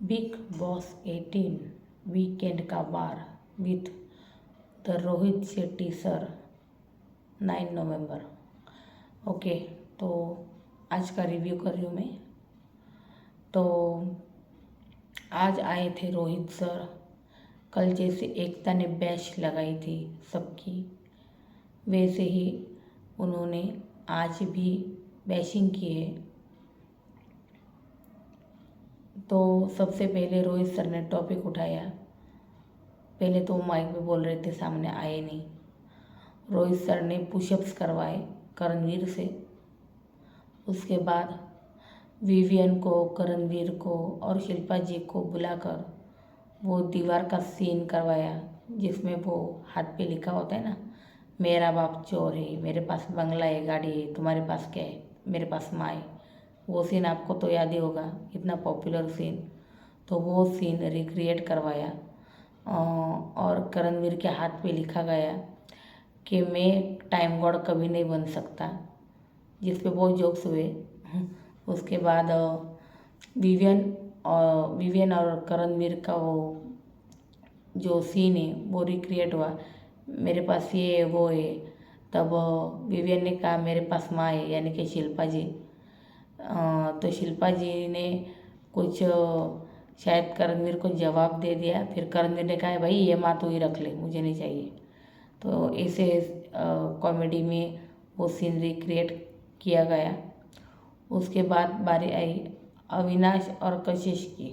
Big boss 18 weekend का war with the Rohit Shetty sir 9 November. Okay, तो आज का रिव्यू कर रही हूँ मैं। तो आज आए थे रोहित सर। कल जैसे एकता ने बैश लगाई थी सबकी, वैसे ही उन्होंने आज भी बैशिंग की है। तो सबसे पहले रोहित सर ने टॉपिक उठाया। पहले तो माइक पे बोल रहे थे, सामने आए नहीं। रोहित सर ने पुशअप्स करवाए करणवीर से। उसके बाद विवियन को, करणवीर को और शिल्पा जी को बुलाकर वो दीवार का सीन करवाया, जिसमें वो हाथ पे लिखा होता है ना, मेरा बाप चोर है, मेरे पास बंगला है, गाड़ी है, तुम्हारे पास क्या है, मेरे पास माँ है। वो सीन आपको तो याद ही होगा, इतना पॉपुलर सीन। तो वो सीन रिक्रिएट करवाया और करणवीर के हाथ पे लिखा गया कि मैं टाइम गॉड कभी नहीं बन सकता, जिस पे बहुत जोक्स हुए। उसके बाद विवियन और करणवीर का वो जो सीन है वो रिक्रिएट हुआ, मेरे पास ये है वो है। तब विवियन ने कहा मेरे पास माँ है, यानी कि शिल्पा जी। तो शिल्पा जी ने कुछ शायद करणवीर को जवाब दे दिया। फिर करणवीर ने कहा भाई ये माँ तू ही रख ले, मुझे नहीं चाहिए। तो ऐसे कॉमेडी में वो सीन रिक्रिएट किया गया। उसके बाद बारी आई अविनाश और कशिश की।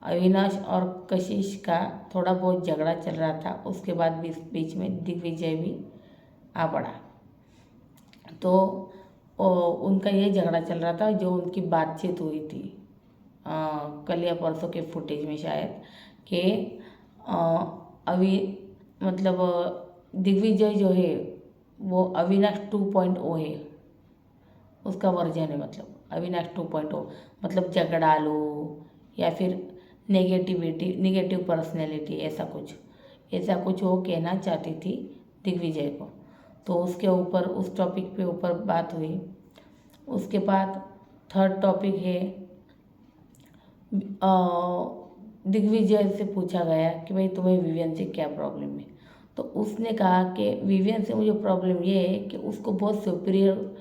अविनाश और कशिश का थोड़ा बहुत झगड़ा चल रहा था। उसके बाद बीच में दिग्विजय भी आ पड़ा। तो उनका ये झगड़ा चल रहा था, जो उनकी बातचीत हुई थी कल या परसों के फुटेज में शायद, कि अभी मतलब दिग्विजय जो है वो अविनाश 2.0 है, उसका वर्जन है। मतलब अविनाश 2.0 मतलब झगड़ालू या फिर नेगेटिव पर्सनैलिटी, ऐसा कुछ वो कहना चाहती थी दिग्विजय को। तो उसके ऊपर, उस टॉपिक पे ऊपर बात हुई। उसके बाद थर्ड टॉपिक है, दिग्विजय से पूछा गया कि भाई तुम्हें विवियन से क्या प्रॉब्लम है। तो उसने कहा कि विवियन से मुझे प्रॉब्लम ये है कि उसको बहुत सुपीरियर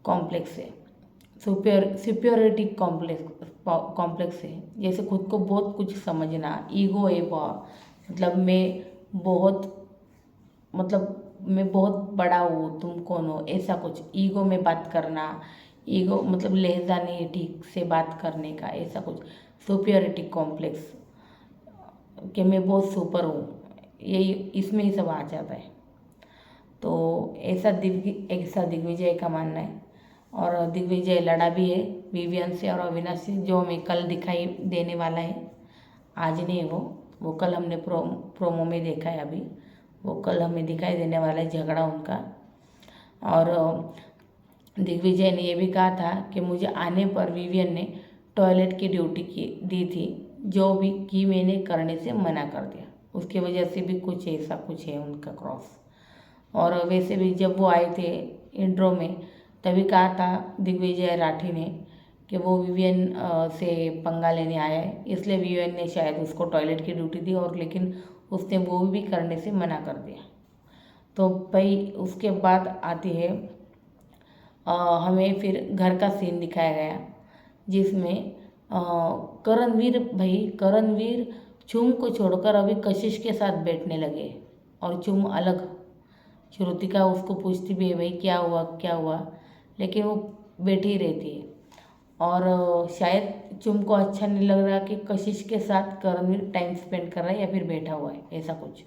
कॉम्प्लेक्स है, सुपियोरिटी कॉम्प्लेक्स है। जैसे खुद को बहुत कुछ समझना, ईगो है बहुत, मतलब मैं बहुत बड़ा हूँ, तुम कौन हो, ऐसा कुछ ईगो में बात करना। ईगो मतलब लहजा नहीं ठीक से बात करने का, ऐसा कुछ सुपियोरिटी कॉम्प्लेक्स कि मैं बहुत सुपर हूँ, यही इसमें ही सब आ जाता है। तो ऐसा दिग्विजय का मानना है। और दिग्विजय लड़ा भी है विवियन से और अविनाश से, जो हमें कल दिखाई देने वाला है। आज नहीं, वो कल हमने प्रोमो में देखा है। अभी वो कल हमें दिखाई देने वाला है झगड़ा उनका। और दिग्विजय ने ये भी कहा था कि मुझे आने पर विवियन ने टॉयलेट की ड्यूटी दी थी, जो भी की मैंने करने से मना कर दिया। उसकी वजह से भी कुछ ऐसा कुछ है उनका क्रॉस। और वैसे भी जब वो आए थे इंट्रो में, तभी कहा था दिग्विजय राठी ने कि वो विवियन से पंगा लेने आया है, इसलिए विवियन ने शायद उसको टॉयलेट की ड्यूटी दी, और लेकिन उसने वो भी करने से मना कर दिया। तो भाई उसके बाद आती है हमें फिर घर का सीन दिखाया गया, जिसमें करणवीर चुम को छोड़कर अभी कशिश के साथ बैठने लगे। और चुम अलग, श्रुतिका उसको पूछती भी है भाई क्या हुआ क्या हुआ, लेकिन वो बैठी ही रहती है। और शायद चुम को अच्छा नहीं लग रहा कि कशिश के साथ करणवीर टाइम स्पेंड कर रहा है या फिर बैठा हुआ है, ऐसा कुछ।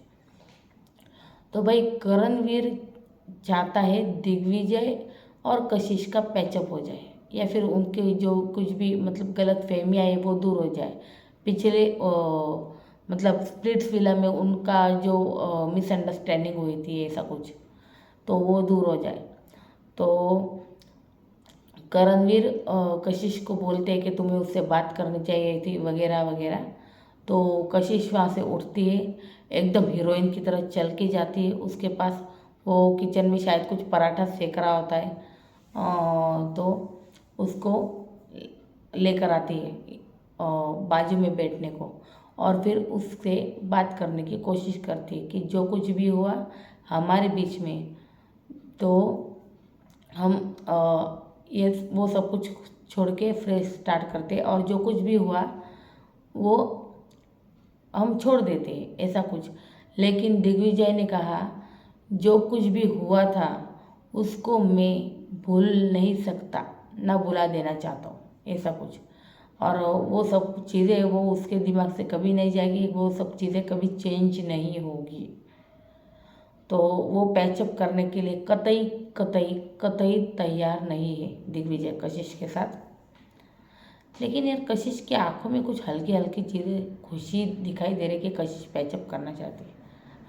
तो भाई करणवीर चाहता है दिग्विजय और कशिश का पैचअप हो जाए, या फिर उनके जो कुछ भी मतलब गलत फहमियाँ है वो दूर हो जाए। पिछले मतलब स्प्लिट्स विला में उनका जो मिसअंडरस्टैंडिंग हुई थी, ऐसा कुछ, तो वो दूर हो जाए। तो करणवीर कशिश को बोलते हैं कि तुम्हें उससे बात करनी चाहिए थी वगैरह वगैरह। तो कशिश वहाँ से उठती है, एकदम हीरोइन की तरह चल के जाती है उसके पास। वो किचन में शायद कुछ पराठा सेक रहा होता है, तो उसको लेकर आती है बाजू में बैठने को और फिर उससे बात करने की कोशिश करती कि जो कुछ भी हुआ हमारे बीच में, तो हम ये वो सब कुछ छोड़ के फ्रेश स्टार्ट करते और जो कुछ भी हुआ वो हम छोड़ देते, ऐसा कुछ। लेकिन दिग्विजय ने कहा जो कुछ भी हुआ था उसको मैं भूल नहीं सकता, ना भुला देना चाहता हूँ, ऐसा कुछ। और वो सब चीज़ें वो उसके दिमाग से कभी नहीं जाएगी, वो सब चीज़ें कभी चेंज नहीं होगी। तो वो पैचअप करने के लिए कतई कतई कतई तैयार नहीं है दिग्विजय कशिश के साथ। लेकिन यार कशिश की आंखों में कुछ हल्की हल्की चीज़ें खुशी दिखाई दे रही कि कशिश पैचअप करना चाहती है,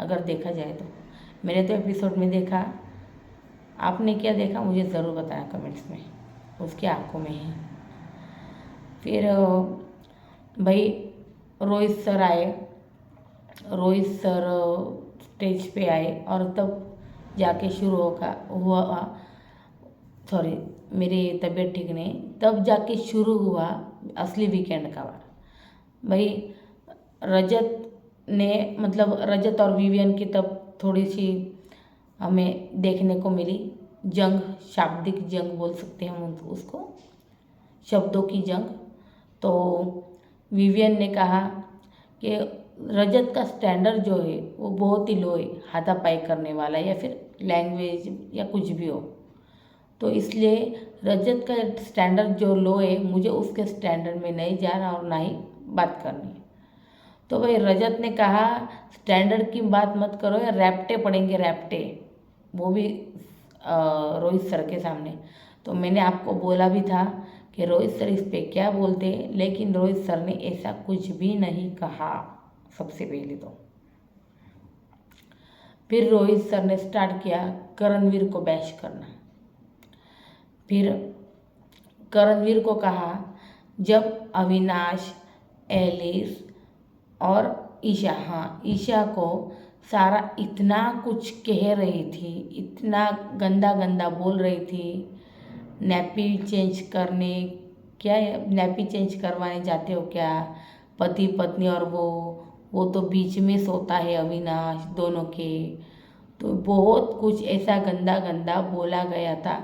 अगर देखा जाए तो। मैंने तो एपिसोड में देखा, आपने क्या देखा मुझे ज़रूर बताया कमेंट्स में, उसकी आंखों में ही। फिर भाई रोहित सर आए, रोहित सर स्टेज पे आए और तब जाके शुरू हुआ, सॉरी मेरी तबीयत ठीक नहीं, तब जाके शुरू हुआ असली वीकेंड का वार। भाई रजत ने मतलब रजत और विवियन की तब थोड़ी सी हमें देखने को मिली जंग, शाब्दिक जंग बोल सकते हैं हम उसको, शब्दों की जंग। तो विवियन ने कहा कि रजत का स्टैंडर्ड जो है वो बहुत ही लो है, हाथापाई करने वाला या फिर लैंग्वेज या कुछ भी हो, तो इसलिए रजत का स्टैंडर्ड जो लो है मुझे उसके स्टैंडर्ड में नहीं जाना और ना ही बात करनी है। तो भाई रजत ने कहा स्टैंडर्ड की बात मत करो या रैप्टे पड़ेंगे रैप्टे, वो भी रोहित सर के सामने। तो मैंने आपको बोला भी था कि रोहित सर इस पे क्या बोलते, लेकिन रोहित सर ने ऐसा कुछ भी नहीं कहा सबसे पहले तो। फिर रोहित सर ने स्टार्ट किया करणवीर को बैश करना। फिर करणवीर को कहा जब अविनाश, एलिस और ईशा, हाँ ईशा को सारा इतना कुछ कह रही थी, इतना गंदा गंदा बोल रही थी, नैपी चेंज करने, क्या नैपी चेंज करवाने जाते हो क्या, पति पत्नी, और वो तो बीच में सोता है अविनाश दोनों के, तो बहुत कुछ ऐसा गंदा गंदा बोला गया था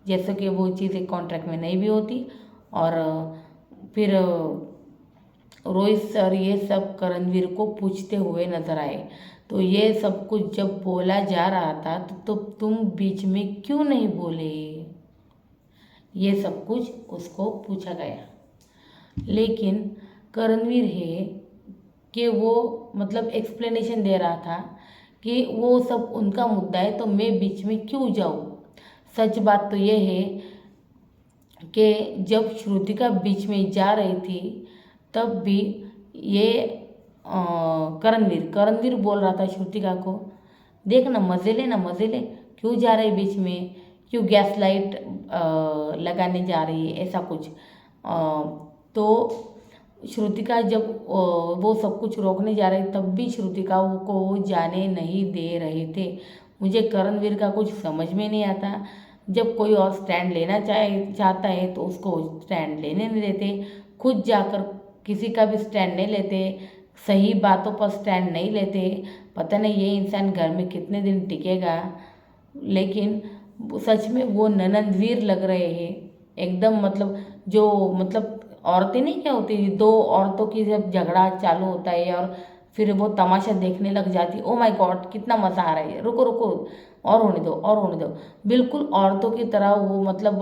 जैसे कि वो चीज़ें कॉन्ट्रैक्ट में नहीं भी होती। और फिर रोहित सर ये सब करणवीर को पूछते हुए नजर आए, तो ये सब कुछ जब बोला जा रहा था तो तुम बीच में क्यों नहीं बोले, ये सब कुछ उसको पूछा गया। लेकिन करणवीर है कि वो मतलब एक्सप्लेनेशन दे रहा था कि वो सब उनका मुद्दा है तो मैं बीच में क्यों जाऊँ। सच बात तो ये है कि जब श्रुतिका बीच में जा रही थी तब भी ये करणवीर बोल रहा था श्रुतिका को, देख ना मज़े ले, ना मज़े ले, क्यों जा रही बीच में, क्यों गैस लाइट लगाने जा रही है, ऐसा कुछ। तो श्रुतिका जब वो सब कुछ रोकने जा रही तब भी श्रुतिका को वो जाने नहीं दे रहे थे। मुझे करणवीर का कुछ समझ में नहीं आता, जब कोई और स्टैंड लेना चाहता है तो उसको स्टैंड लेने नहीं देते, खुद जाकर किसी का भी स्टैंड नहीं लेते, सही बातों पर स्टैंड नहीं लेते। पता नहीं ये इंसान घर में कितने दिन टिकेगा। लेकिन सच में वो ननंदवीर लग रहे हैं एकदम, मतलब जो मतलब औरतें नहीं क्या होती, दो औरतों की जब झगड़ा चालू होता है और फिर वो तमाशा देखने लग जाती, ओ माय गॉड कितना मज़ा आ रहा है, रुको रुको और होने दो और होने दो, बिल्कुल औरतों की तरह वो मतलब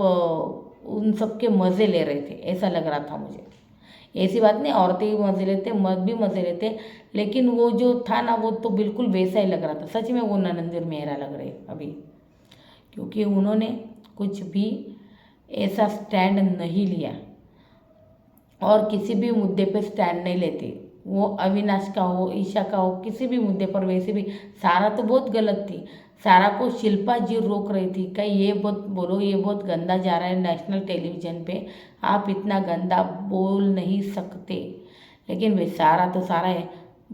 उन सब के मज़े ले रहे थे, ऐसा लग रहा था मुझे। ऐसी बात नहीं, औरतें भी मज़े लेते, मर्द भी मज़े लेते, लेकिन वो जो था ना वो तो बिल्कुल वैसा ही लग रहा था। सच में वो ननंदवीर मेहरा लग रहे अभी, क्योंकि उन्होंने कुछ भी ऐसा स्टैंड नहीं लिया और किसी भी मुद्दे पे स्टैंड नहीं लेते। वो अविनाश का हो, ईशा का हो, किसी भी मुद्दे पर। वैसे भी सारा तो बहुत गलत थी, सारा को शिल्पा जी रोक रही थी, कहीं ये बहुत बोलो, ये बहुत गंदा जा रहा है नेशनल टेलीविज़न पे, आप इतना गंदा बोल नहीं सकते। लेकिन भाई सारा तो सारा है,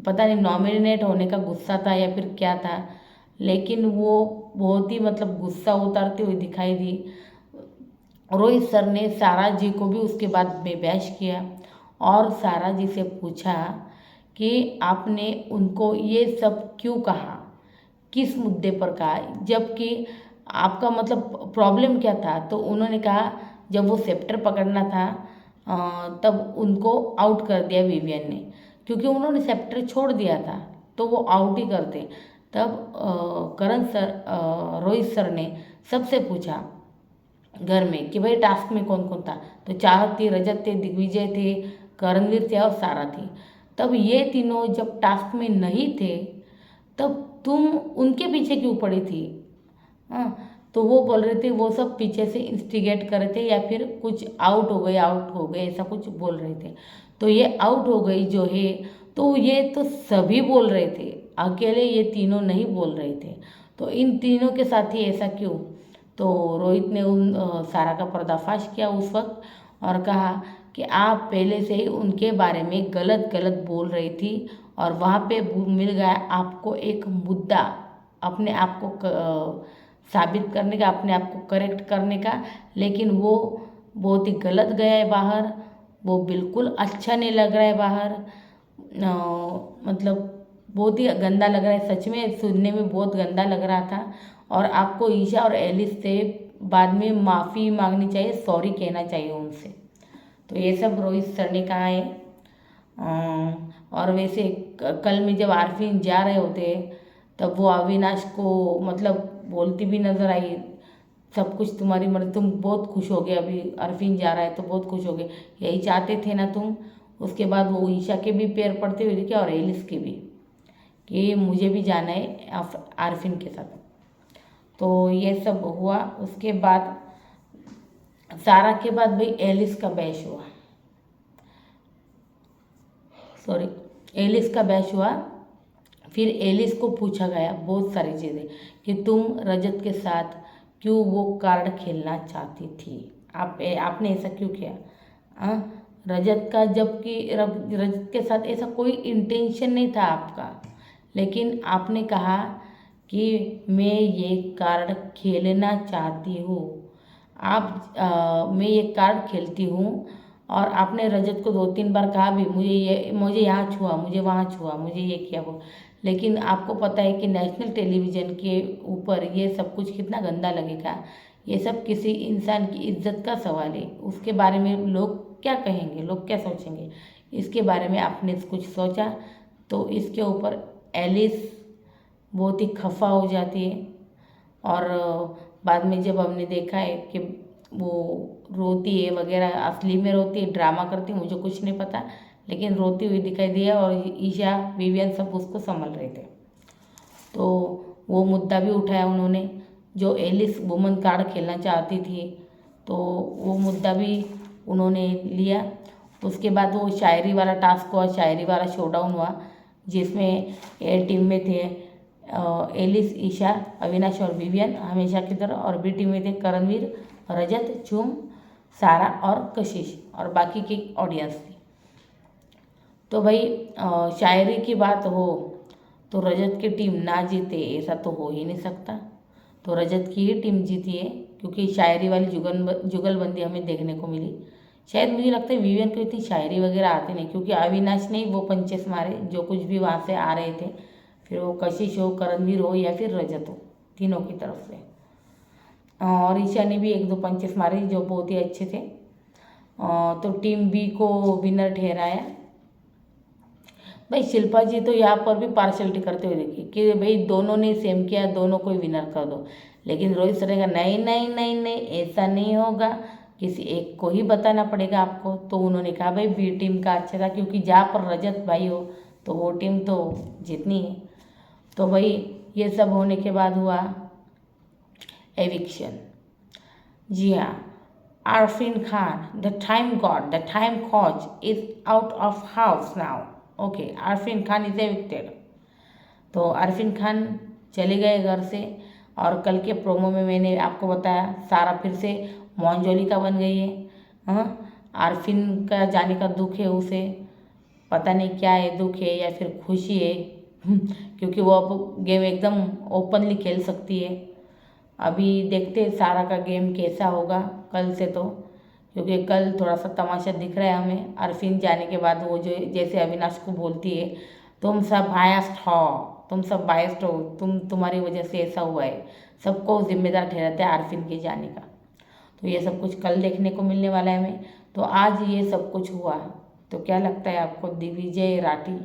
पता नहीं नॉमिनेट होने का गुस्सा था या फिर क्या था, लेकिन वो बहुत ही मतलब गुस्सा उतारते हुए दिखाई दी। रोहित सर ने सारा जी को भी उसके बाद में बैश किया और सारा जी से पूछा कि आपने उनको ये सब क्यों कहा, किस मुद्दे पर कहा, जबकि आपका मतलब प्रॉब्लम क्या था। तो उन्होंने कहा जब वो सेप्टर पकड़ना था तब उनको आउट कर दिया विवियन ने, क्योंकि उन्होंने सेप्टर छोड़ दिया था तो वो आउट ही करते। तब करण सर रोहित सर ने सबसे पूछा घर में कि भाई टास्क में कौन कौन था। तो चाहत थी, रजत थे, दिग्विजय थे, करणवीर थे और सारा थी। तब ये तीनों जब टास्क में नहीं थे तब तुम उनके पीछे क्यों पड़ी थी। हाँ, तो वो बोल रहे थे वो सब पीछे से इंस्टिगेट कर रहे थे या फिर कुछ आउट हो गए ऐसा कुछ बोल रहे थे। तो ये आउट हो गई जो है तो ये तो सभी बोल रहे थे, अकेले ये तीनों नहीं बोल रहे थे। तो इन तीनों के साथ ही ऐसा क्यों। तो रोहित ने उन सारा का पर्दाफाश किया उस वक्त और कहा कि आप पहले से ही उनके बारे में गलत गलत बोल रही थी और वहाँ पे मिल गया आपको एक मुद्दा अपने आप को साबित करने का, अपने आप को करेक्ट करने का, लेकिन वो बहुत ही गलत गया है बाहर, वो बिल्कुल अच्छा नहीं लग रहा है बाहर। मतलब बहुत ही गंदा लग रहा है, सच में सुनने में बहुत गंदा लग रहा था। और आपको ईशा और एलिस से बाद में माफ़ी मांगनी चाहिए, सॉरी कहना चाहिए उनसे। तो ये सब रोहित सर ने कहा है। और वैसे कल में जब आरफीन जा रहे होते तब वो अविनाश को मतलब बोलती भी नजर आई, सब कुछ तुम्हारी मर्जी, तुम बहुत खुश हो गए, अभी अरफीन जा रहा है तो बहुत खुश हो गए, यही चाहते थे ना तुम। उसके बाद वो ईशा के भी पैर पड़ते हुए दिखे और एलिस के भी कि मुझे भी जाना है आरफीन के साथ। तो ये सब हुआ। उसके बाद सारा के बाद भाई एलिस का बैश हुआ, सॉरी एलिस का बैश हुआ। फिर एलिस को पूछा गया बहुत सारी चीज़ें कि तुम रजत के साथ क्यों वो कार्ड खेलना चाहती थी, आपने ऐसा क्यों किया। रजत का, जबकि रजत के साथ ऐसा कोई इंटेंशन नहीं था आपका, लेकिन आपने कहा कि मैं ये कार्ड खेलना चाहती हूँ। मैं ये कार्ड खेलती हूँ और आपने रजत को 2-3 बार कहा भी मुझे यहाँ छुआ, मुझे वहाँ छुआ, मुझे ये किया वो। लेकिन आपको पता है कि नेशनल टेलीविज़न के ऊपर ये सब कुछ कितना गंदा लगेगा। ये सब किसी इंसान की इज्जत का सवाल है, उसके बारे में लोग क्या कहेंगे, लोग क्या सोचेंगे, इसके बारे में आपने कुछ सोचा। तो इसके ऊपर एलिस बहुत ही खफा हो जाती है। और बाद में जब हमने देखा है कि वो रोती है वगैरह, असली में रोती है, ड्रामा करती है, मुझे कुछ नहीं पता, लेकिन रोती हुई दिखाई दिया और ईशा विवियन सब उसको संभल रहे थे। तो वो मुद्दा भी उठाया उन्होंने, जो एलिस वुमन कार्ड खेलना चाहती थी, तो वो मुद्दा भी उन्होंने लिया। उसके बाद वो शायरी वाला टास्क हुआ, शायरी वाला शोडाउन हुआ, जिसमें ए टीम में थे एलिस, ईशा, अविनाश और विवियन हमेशा की तरह, और बी टीम में थे करणवीर, रजत, झूम, सारा और कशिश, और बाकी की ऑडियंस थी। तो भाई शायरी की बात हो तो रजत की टीम ना जीते ऐसा तो हो ही नहीं सकता। तो रजत की ही टीम जीती है, क्योंकि शायरी वाली जुगलबंदी हमें देखने को मिली। शायद मुझे लगता है विवियन को इतनी शायरी वगैरह आती नहीं, क्योंकि अविनाश ने वो पंचेस मारे जो कुछ भी वहाँ से आ रहे थे, फिर वो कशिश हो, करणवीर हो या फिर रजत हो, तीनों की तरफ से। और ईशा ने भी 1-2 पंचेस मारे जो बहुत ही अच्छे थे। तो टीम बी को विनर ठहराया। भाई शिल्पा जी तो यहाँ पर भी पार्शलिटी करते हुए देखी कि भाई दोनों ने सेम किया, दोनों को विनर कर दो। लेकिन रोहित सर ने कहा नहीं नहीं नहीं नहीं, ऐसा नहीं होगा, किसी एक को ही बताना पड़ेगा आपको। तो उन्होंने कहा भाई बी टीम का अच्छा था, क्योंकि जहाँ पर रजत भाई हो तो वो टीम तो जीतनी है। तो भाई ये सब होने के बाद हुआ एविक्शन। जी हाँ, Arfeen Khan, the time God, the time coach is out of house now. Okay, Arfeen Khan is evicted. तो आरफीन खान चले गए घर से। और कल के प्रोमो में मैंने आपको बताया सारा फिर से मोंजोली का बन गई है। आरफीन का जाने का दुख है उसे, पता नहीं क्या है, दुख है या फिर खुशी है क्योंकि वो अब गेम एकदम ओपनली खेल सकती है। अभी देखते हैं सारा का गेम कैसा होगा कल से, तो क्योंकि कल थोड़ा सा तमाशा दिख रहा है हमें। अरफीन जाने के बाद वो जो जैसे अविनाश को बोलती है, तुम सब बायस्ड हो, तुम सब बायस्ड हो, तुम्हारी वजह से ऐसा हुआ है, सबको जिम्मेदार ठहराते हैं अरफीन के जाने का। तो ये सब कुछ कल देखने को मिलने वाला है हमें। तो आज ये सब कुछ हुआ, तो क्या लगता है आपको, दिग्विजय राठी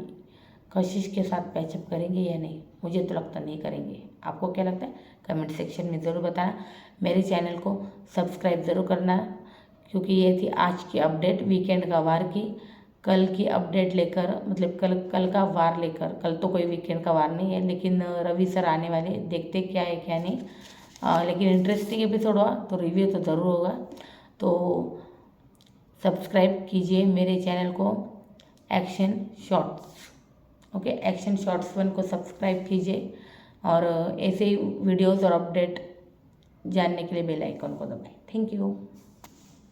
कशिश के साथ पैचअप करेंगे या नहीं? मुझे तो लगता नहीं करेंगे। आपको क्या लगता है कमेंट सेक्शन में ज़रूर बताना। मेरे चैनल को सब्सक्राइब ज़रूर करना, क्योंकि ये थी आज की अपडेट वीकेंड का वार की। कल की अपडेट लेकर, मतलब कल का वार लेकर, कल तो कोई वीकेंड का वार नहीं है, लेकिन रवि सर आने वाले, देखते क्या है क्या नहीं। लेकिन इंटरेस्टिंग एपिसोड हुआ तो रिव्यू तो ज़रूर होगा। तो सब्सक्राइब कीजिए मेरे चैनल को action shorts, okay, action shorts 1 को सब्सक्राइब कीजिए, और ऐसे ही वीडियोज़ और अपडेट जानने के लिए बेल आइकन को दबाएं। Thank you.